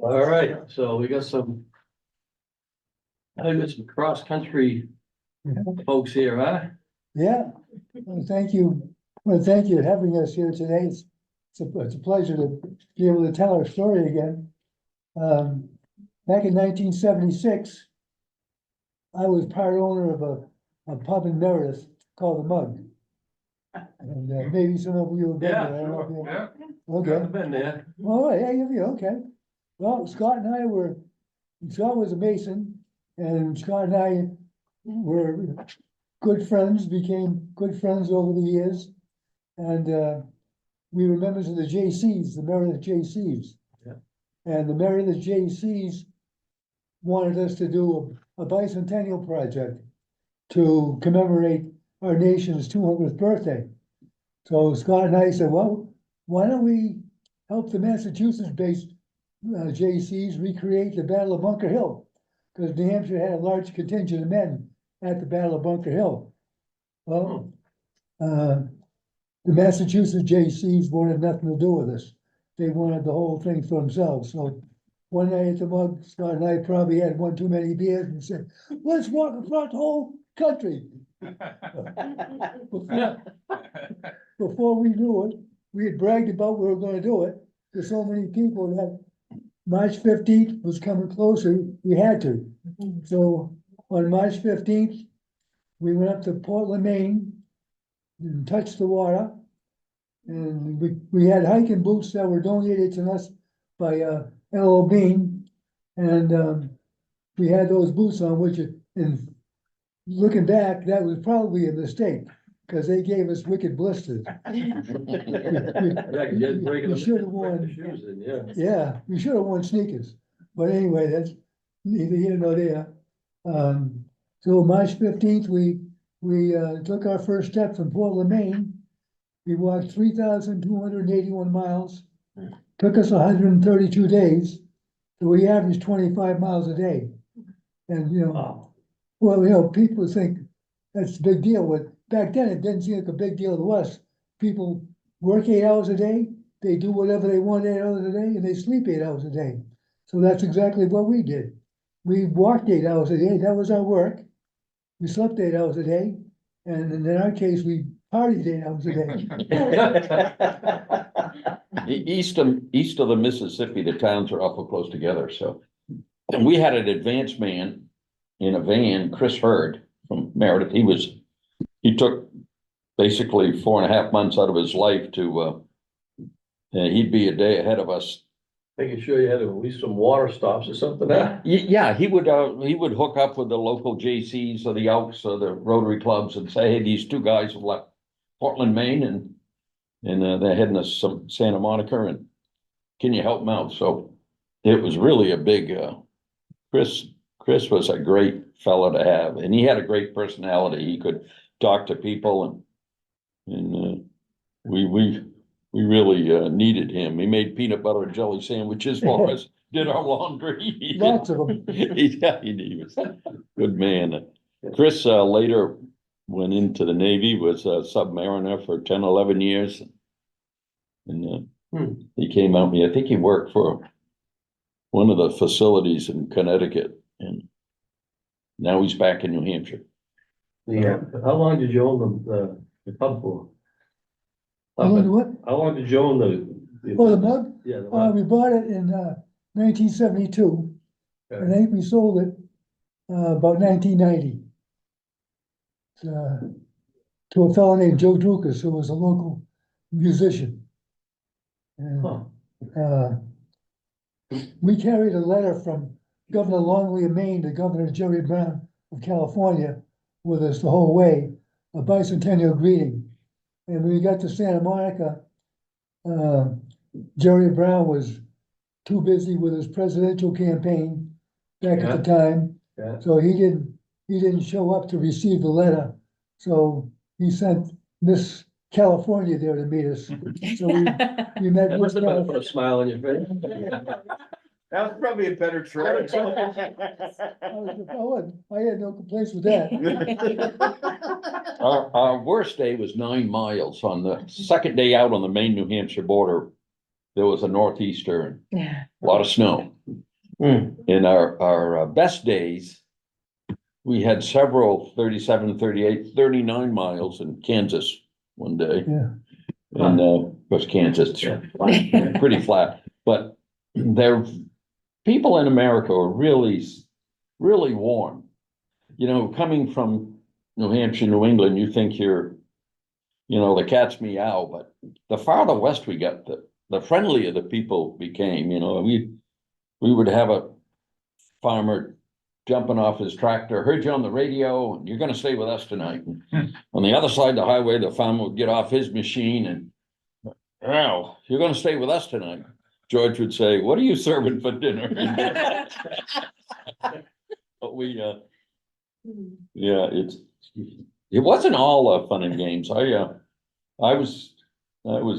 All right, so we got some. I got some cross-country folks here, huh? Yeah, well, thank you. Well, thank you for having us here today. It's a pleasure to be able to tell our story again. Back in 1976, I was part owner of a pub in Meredith called The Mug. And maybe some of you have been there. I don't know if you- Yeah. Okay, I've been there. all right, yeah, okay. Well, Scott was a mason, and Scott and I were good friends, became good friends over the years. And we were members of the JCs, the Meredith JCs. Yeah. And the Meredith JCs wanted us to do a bicentennial project to commemorate our nation's 200th birthday. So Scott and I said, well, why don't we help the Massachusetts-based JCs recreate the Battle of Bunker Hill? Because New Hampshire had a large contingent of men at the Battle of Bunker Hill. Well, the Massachusetts JCs wanted nothing to do with us. They wanted the whole thing for themselves. So one night at the Mug, Scott and I probably had one too many beers and said, let's walk across the whole country. Before we knew it, we had bragged about we were gonna do it to so many people that March 15th was coming closer, we had to. So on March 15th, we went up to Portland, Maine, and touched the water. And we had hiking boots that were donated to us by L.O. Bean. And we had those boots on, and looking back, that was probably a mistake, because they gave us wicked blisters. Yeah, 'cause you had to break We them- should have break the worn, shoes in, yeah. yeah, we should have worn sneakers. But anyway, that's neither here nor there. So March 15th, we took our first step from Portland, Maine. We walked 3,281 miles. Took us 132 days. So we averaged 25 miles a day. And, Wow. well, people think that's a big deal. But back then, it didn't seem like a big deal to us. People work 8 hours a day, they do whatever they want 8 hours a day, and they sleep 8 hours a day. So that's exactly what we did. We walked 8 hours a day, that was our work. We slept 8 hours a day, and in our case, we partied 8 hours a day. East of the Mississippi, the towns are awful close together, so. And we had an advanced man in a van, Chris Hurd from Meredith. He took basically 4.5 months out of his life to, he'd be a day ahead of us. Making sure you had at least some water stops or something, huh? Yeah, he would hook up with the local JCs or the Elks or the Rotary clubs and say, hey, these two guys have left Portland, Maine, and they're heading to some Santa Monica, and can you help them out? So it was really a big, Chris was a great fellow to have, and he had a great personality. He could talk to people, and we really needed him. He made peanut butter and jelly sandwiches for us, did our laundry. Lots of them. Yeah, he was a good man. Chris later went into the Navy, was a submariner for 10, 11 years. And he came out, I think he worked for one of the facilities in Connecticut, and now he's back in New Hampshire. Yeah, how long did you own the pub for? How Long did you own the? Oh, the Mug? Yeah. The Mug. We bought it in 1972. I Okay. think we sold it about 1990. To a fellow named Joe Drukas, who was a local musician. And, Huh. we carried a letter from Governor Longley of Maine to Governor Jerry Brown of California with us the whole way, a bicentennial greeting. And when we got to Santa Monica, Jerry Brown was too busy with his presidential campaign back at the time. Yeah. So he didn't show up to receive the letter. So he sent Miss California there to meet us. So we met That Miss must have put California. a smile on your face. That was probably a better trip. I had no complaints with that. Our worst day was 9 miles on the second day out on the Maine-New Hampshire border. there was a northeaster and Yeah. a lot of snow. In our best days, we had several 37, 38, 39 miles in Kansas one day. Yeah. And, of course, Kansas, it's pretty flat, but there, people in America are really, really warm. You know, coming from New Hampshire, New England, you think you're, you know, the cat's meow, but the farther west we got, the friendlier the people became, you know, we would have a farmer jumping off his tractor, heard you on the radio, and you're gonna stay with us tonight. And on the other side of the highway, the farmer would get off his machine and, oh, you're gonna stay with us tonight. George would say, what are you serving for dinner? But we, yeah, it wasn't all fun and games. I was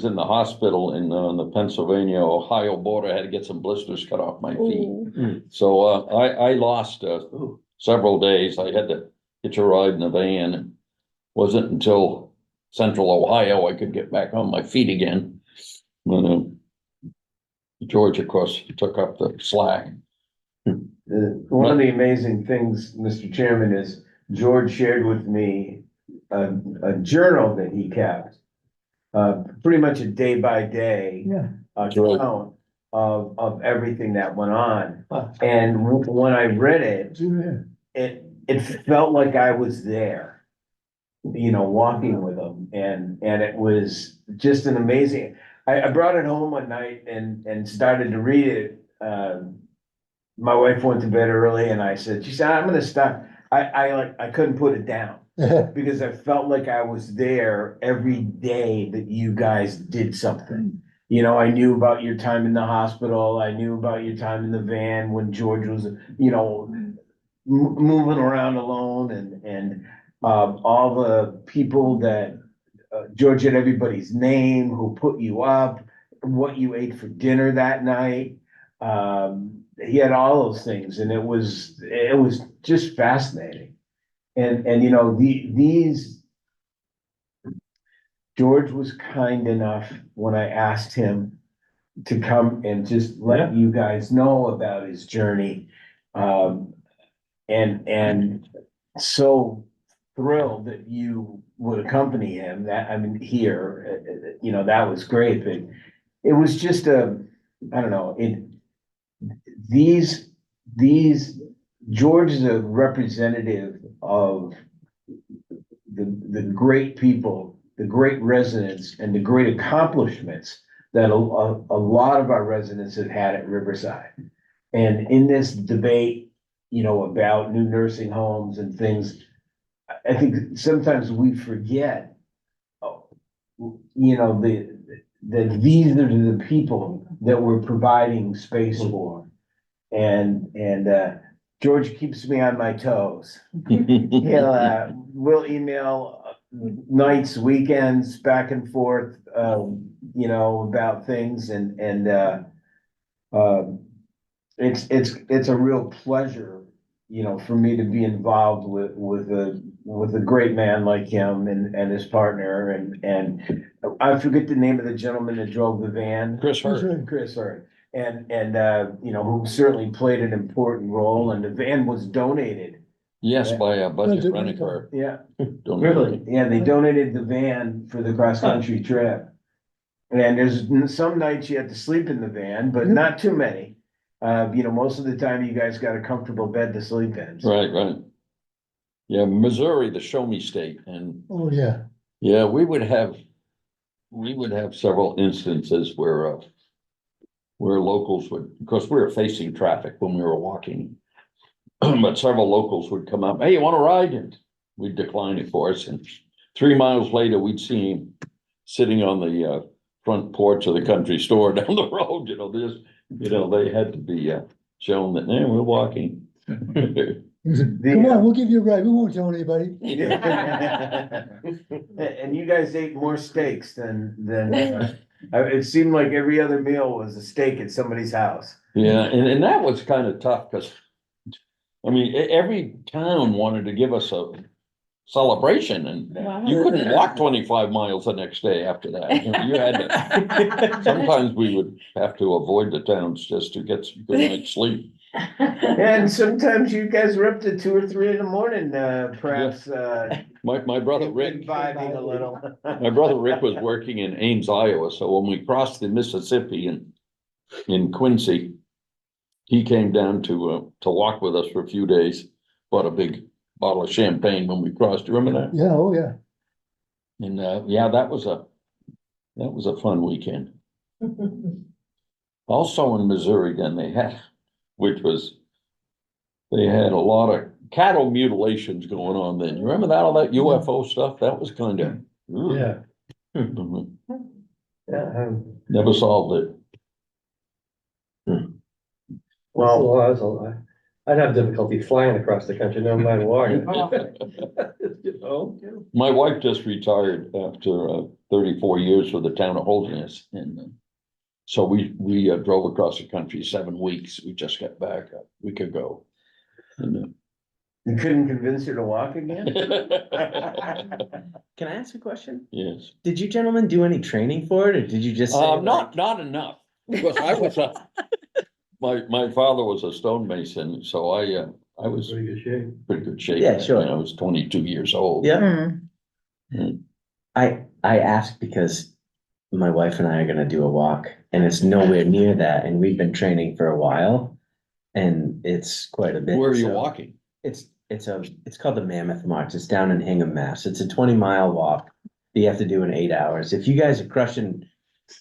in the hospital in the Pennsylvania, Ohio border. I had to get some blisters cut off my feet. Ooh. So, I lost, several days. I had to hitch a ride in the van. Wasn't until central Ohio I could get back on my feet again. When, George, of course, took up the slack. One of the amazing things, Mr. Chairman, is George shared with me a journal that he kept. Pretty much a day by day Yeah. account of everything that went on. And when I read it, it felt like I was there, you know, walking with him. And it was just an amazing, I brought it home one night and started to read it. My wife went to bed early and I said, she said, I'm gonna stop. I couldn't put it down because I felt like I was there every day that you guys did something. You know, I knew about your time in the hospital. I knew about your time in the van when George was, you know, moving around alone and all the people that George had everybody's name, who put you up, what you ate for dinner that night. He had all those things and it was just fascinating. And you know, these George was kind enough when I asked him to come and just let you guys know about his journey. And so thrilled that you would accompany him. That, I mean, here, you know, that was great, but it was just I don't know, these George is a representative of the great people, the great residents, and the great accomplishments that a lot of our residents have had at Riverside. And in this debate, you know, about new nursing homes and things, I think sometimes we forget, you know, that these are the people that we're providing space for. And George keeps me on my toes. We'll email nights, weekends, back and forth, you know, about things and it's a real pleasure, you know, for me to be involved with a great man like him and his partner and I forget the name of the gentleman that drove the van. Chris Hurd. And you know, who certainly played an important role, and the van was donated. Yes, by a budget Budget rent-a-car. Yeah, Donated. yeah, they donated the van for the cross-country trip. And there's some nights you have to sleep in the van, but not too many. You know, most of the time you guys got a comfortable bed to sleep in. Right. Yeah, Missouri, the show me state, and Oh, yeah. yeah, we would have several instances where locals would, because we were facing traffic when we were walking. But several locals would come up, hey, you want to ride? And we'd decline it for us. And 3 miles later, we'd see him sitting on the front porch of the country store down the road. You know, they had to be shown that, man, we're walking. He said, come on, we'll give you a ride. We won't tell anybody. And you guys ate more steaks than it seemed like every other meal was a steak at somebody's house. Yeah, and that was kind of tough because, I mean, every town wanted to give us celebration, and you couldn't walk 25 miles the next day after that. You had to, sometimes we would have to avoid the towns just to get some good night's sleep. And sometimes you guys were up to 2 or 3 in the morning, perhaps, My brother Rick, vibing a little. my brother Rick was working in Ames, Iowa, so when we crossed the Mississippi in Quincy, he came down to walk with us for a few days, bought a big bottle of champagne when we crossed. You remember that? Yeah, oh, yeah. And, yeah, that was a fun weekend. Also in Missouri, then they had a lot of cattle mutilations going on then. You remember that, all that UFO stuff? That was kind of. Yeah. Yeah, Never solved it. well, I'd have difficulty flying across the country, never mind walking. You know? My wife just retired after 34 years with the town of Holderness, and so we drove across the country 7 weeks. We just got back a week ago. And, you couldn't convince her to walk again? Can I ask a question? yes. Did you gentlemen do any training for it, or did you just say Not enough, because I was my father was a stonemason, so I was Pretty good shape. pretty good shape. Yeah, sure. When I was 22 years old. Yeah. Mm. I asked because my wife and I are gonna do a walk, and it's nowhere near that, and we've been training for a while, and it's quite a bit. Where are you so walking? It's called the Mammoth March. It's down in Hingham, Mass. It's a 20-mile walk that you have to do in 8 hours. If you guys are crushing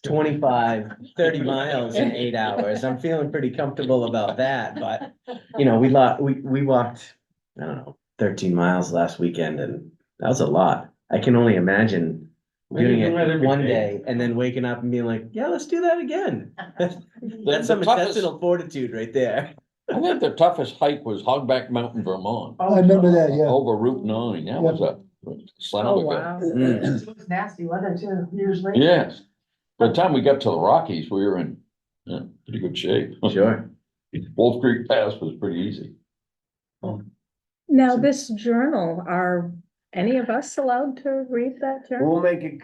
25, 30 miles in 8 hours, I'm feeling pretty comfortable about that, but you know, we walked, I don't know, 13 miles last weekend, and that was a lot. I can only imagine doing You do that it every one day. day and then waking up and being like, yeah, let's do that again. That's some the toughest- intestinal fortitude right there. I think the toughest hike was Hogback Mountain, Vermont, I remember that, yeah. over Route 9. That was a son of a gun. Mm. It was nasty weather too, years later. Yes. By the time we got to the Rockies, we were in pretty good shape. Sure. Wolf Creek Pass was pretty easy. Now, this journal, are any of us allowed to read that journal?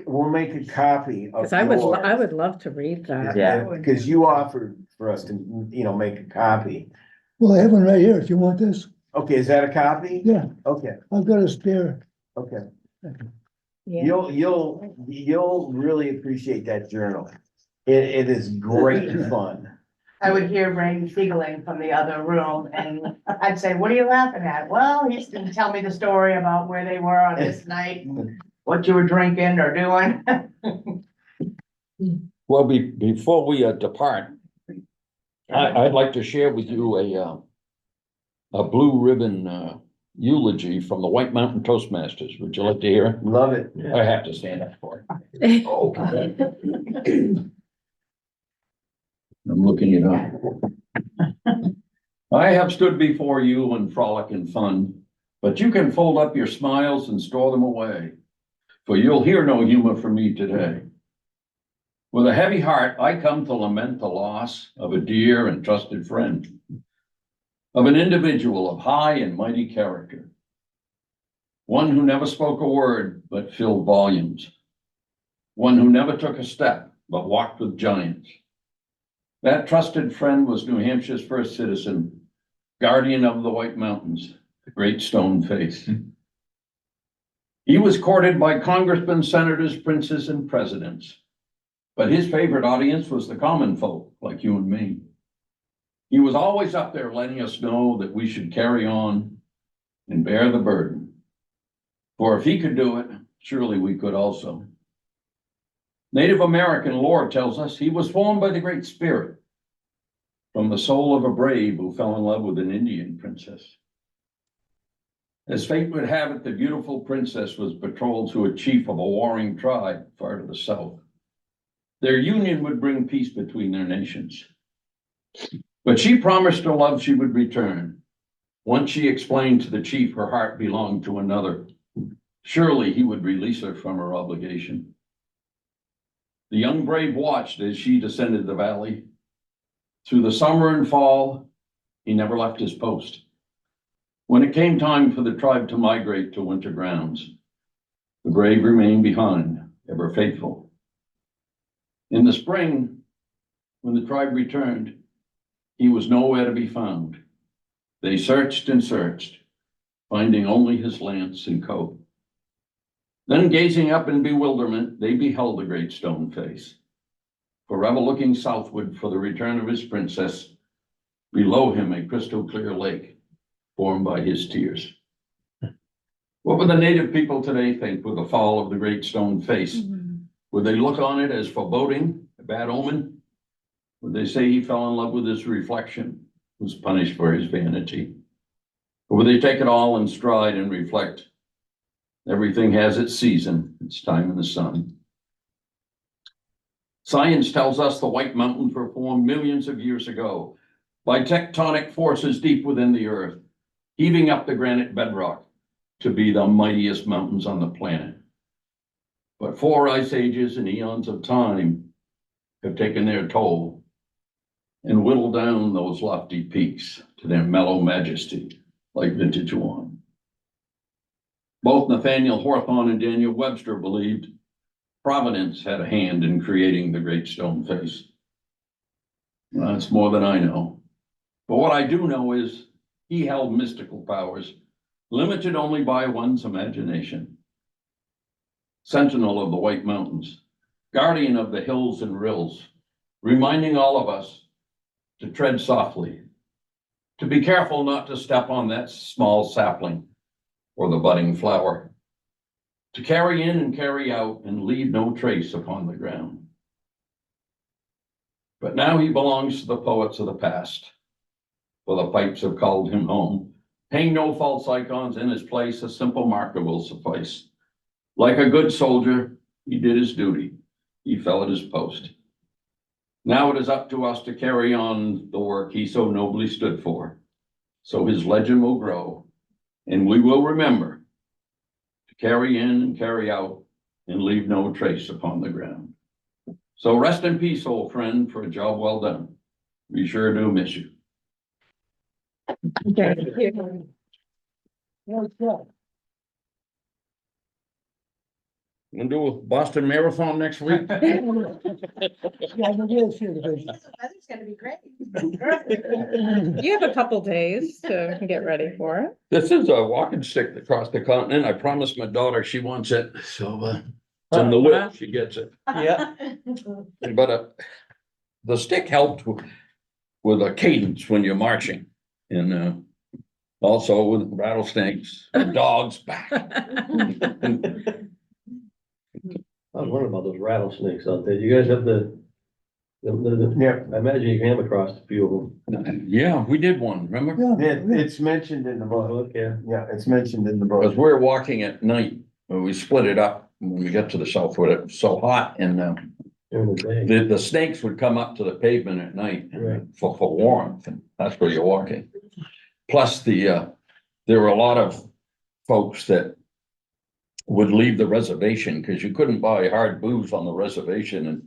We'll make a copy of Because I yours. would love to read that. Yeah. Because you offered for us to, make a copy. Well, I have one right here if you want this. Okay, is that a copy? Yeah, Okay, I've got a spare. okay. Yeah. You'll really appreciate that journal. It is great fun. I would hear Ray giggling from the other room and I'd say, what are you laughing at? Well, he's gonna tell me the story about where they were on this night, what you were drinking or doing. Well, before we depart, I'd like to share with you a blue ribbon eulogy from the White Mountain Toastmasters. Would you like to hear it? Love it. I have to stand up for it. Okay. I'm looking it up. I have stood before you in frolic and fun, but you can fold up your smiles and store them away, for you'll hear no humor from me today. With a heavy heart, I come to lament the loss of a dear and trusted friend, of an individual of high and mighty character, one who never spoke a word but filled volumes, one who never took a step but walked with giants. That trusted friend was New Hampshire's first citizen, guardian of the White Mountains, the Great Stone Face. He was courted by congressmen, senators, princes, and presidents, but his favorite audience was the common folk like you and me. He was always up there letting us know that we should carry on and bear the burden. For if he could do it, surely we could also. Native American lore tells us he was formed by the Great Spirit from the soul of a brave who fell in love with an Indian princess. As fate would have it, the beautiful princess was betrothed to a chief of a warring tribe far to the south. Their union would bring peace between their nations. But she promised her love she would return. Once she explained to the chief her heart belonged to another, surely he would release her from her obligation. The young brave watched as she descended the valley. Through the summer and fall, he never left his post. When it came time for the tribe to migrate to winter grounds, the brave remained behind, ever faithful. In the spring, when the tribe returned, he was nowhere to be found. They searched and searched, finding only his lance and coat. Then gazing up in bewilderment, they beheld the great stone face, forever looking southward for the return of his princess. Below him, a crystal clear lake formed by his tears. What would the native people today think with the fall of the great stone face? Would they look on it as foreboding, a bad omen? Would they say he fell in love with his reflection, was punished for his vanity? Or would they take it all in stride and reflect, everything has its season, its time in the sun? Science tells us the White Mountains were formed millions of years ago by tectonic forces deep within the earth, heaving up the granite bedrock to be the mightiest mountains on the planet. But 4 ice ages and eons of time have taken their toll and whittled down those lofty peaks to their mellow majesty, like vintage wine. Both Nathaniel Hawthorne and Daniel Webster believed Providence had a hand in creating the great stone face. Well, that's more than I know. But what I do know is he held mystical powers, limited only by one's imagination. Sentinel of the White Mountains, guardian of the hills and rills, reminding all of us to tread softly, to be careful not to step on that small sapling or the budding flower, to carry in and carry out and leave no trace upon the ground. But now he belongs to the poets of the past, for the pipes have called him home. Hang no false icons in his place, a simple marker will suffice. Like a good soldier, he did his duty, he fell at his post. Now it is up to us to carry on the work he so nobly stood for, so his legend will grow, and we will remember to carry in and carry out and leave no trace upon the ground. So rest in peace, old friend, for a job well done. We sure do miss you. Thank you. We'll do a Boston Marathon next week. Yeah, it is here, the big- The weather's gonna be great. You have a couple days to get ready for it. This is a walking stick across the continent. I promised my daughter she wants it, so it's in the will, she gets it. Yeah. But the stick helped with a cadence when you're marching, and also with rattlesnakes, dogs back. I was wondering about those rattlesnakes out there. You guys have Yeah, I imagine you came across a few of them. Yeah, we did one, remember? it's mentioned in the book. Yeah. Yeah, it's mentioned in the Because book. we were walking at night, when we split it up, when we got to the southwood, it was so hot, and During the day. the snakes would come up to the pavement at night Right. for warmth, and that's where you're walking. Plus there were a lot of folks that would leave the reservation because you couldn't buy hard booze on the reservation, and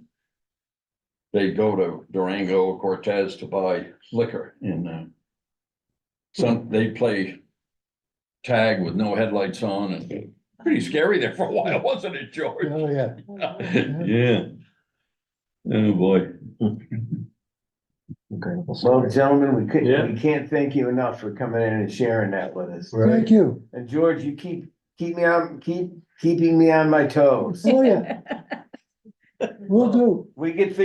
they'd go to Durango or Cortez to buy liquor, and they'd play tag with no headlights on, and pretty scary there for a while, wasn't it, George? Oh, yeah. Yeah. Oh, boy. Well, gentlemen, Yeah. we can't thank you enough for coming in and sharing that with us. Thank you. And George, you keeping me on my toes. Oh, yeah, will do. We get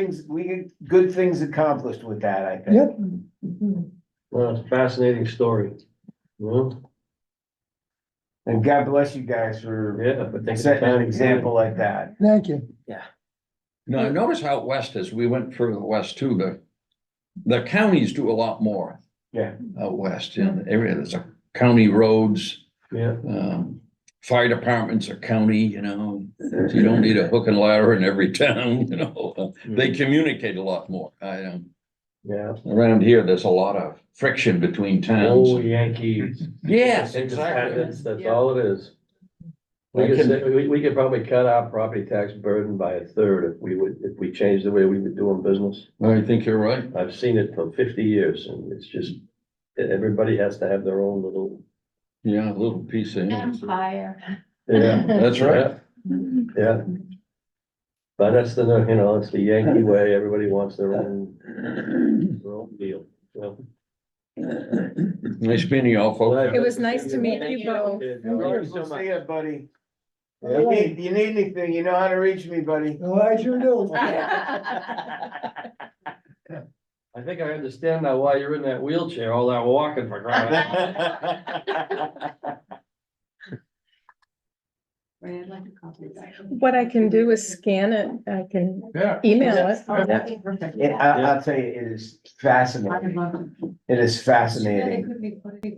good things accomplished with that, I think. Yep. Well, it's a fascinating story. Well, And God bless you guys for yeah, but thanks. setting an example like that. Thank you. Now, I noticed how west, as we went further west too, the counties do a lot more Yeah. out west, in the area, there's a county roads, Yeah. fire departments are county, so you don't need a hook and ladder in every town, they communicate a lot more. Yeah. Around here, there's a lot of friction between towns. Oh, Yankees. Yes, exactly. Independence, that's all it is. I We could probably cut our property tax burden by a third if we changed the way we were doing business. I think you're right. I've seen it for 50 years and it's just, everybody has to have their own little Yeah, a little piece of. Empire. Yeah, That's right. yeah. But that's the, you know, it's the Yankee way, everybody wants their own deal, so. Nice meeting y'all, folks. It was nice to meet you both. George, we'll see ya, buddy. Yeah. You need anything, you know how to reach me, buddy. Oh, I sure do. I think I understand now why you're in that wheelchair, all that walking for crying out loud. What I can do is scan it, I can Yeah. email it. Perfect. I'll tell you, it is fascinating. It is fascinating.